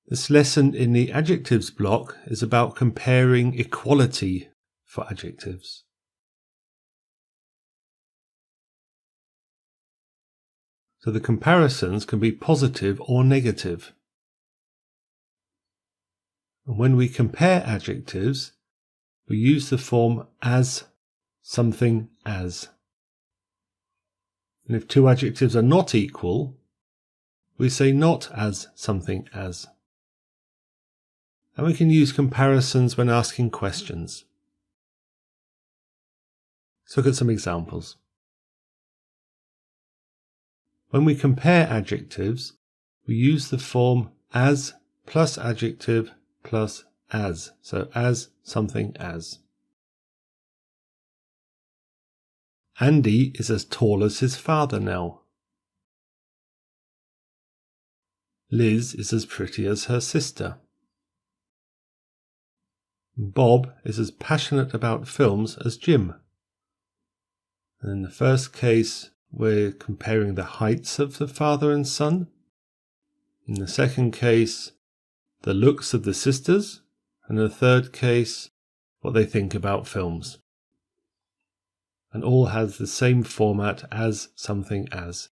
This lesson in the adjectives block is about comparing equality for adjectives. So the comparisons can be positive or negative. And when we compare adjectives, we use the form as something as. And if two adjectives are not equal, we say not as something as. And we can use comparisons when asking questions. Let's look at some examples. When we compare adjectives, we use the form as plus adjective plus as. So as something as. Andy is as tall as his father now. Liz is as pretty as her sister. Bob is as passionate about films as Jim. And in the first case, we're comparing the heights of the father and son. In the second case, the looks of the sisters. And in the third case, what they think about films. And all has the same format as something as.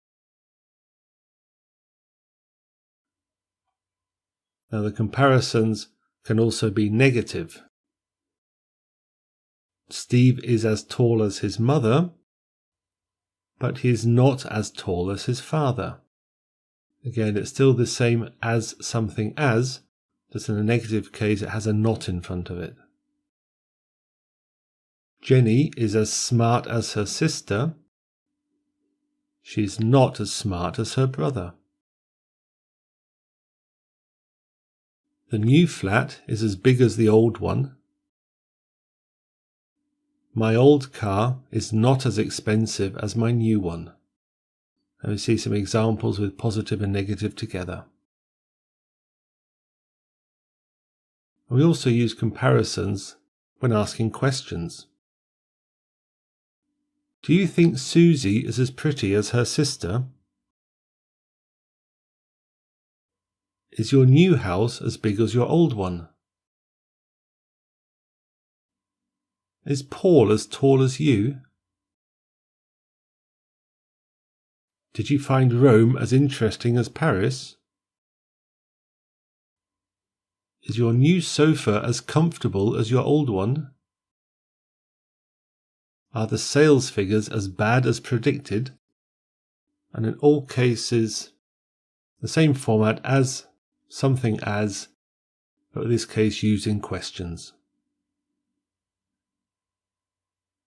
Now the comparisons can also be negative. Steve is as tall as his mother, but he is not as tall as his father. Again, it's still the same as something as, just in a negative case it has a not in front of it. Jenny is as smart as her sister. She is not as smart as her brother. The new flat is as big as the old one. My old car is not as expensive as my new one. And we see some examples with positive and negative together. And we also use comparisons when asking questions. Do you think Susie is as pretty as her sister? Is your new house as big as your old one? Is Paul as tall as you? Did you find Rome as interesting as Paris? Is your new sofa as comfortable as your old one? Are the sales figures as bad as predicted? And in all cases, the same format as something as, but in this case used in questions.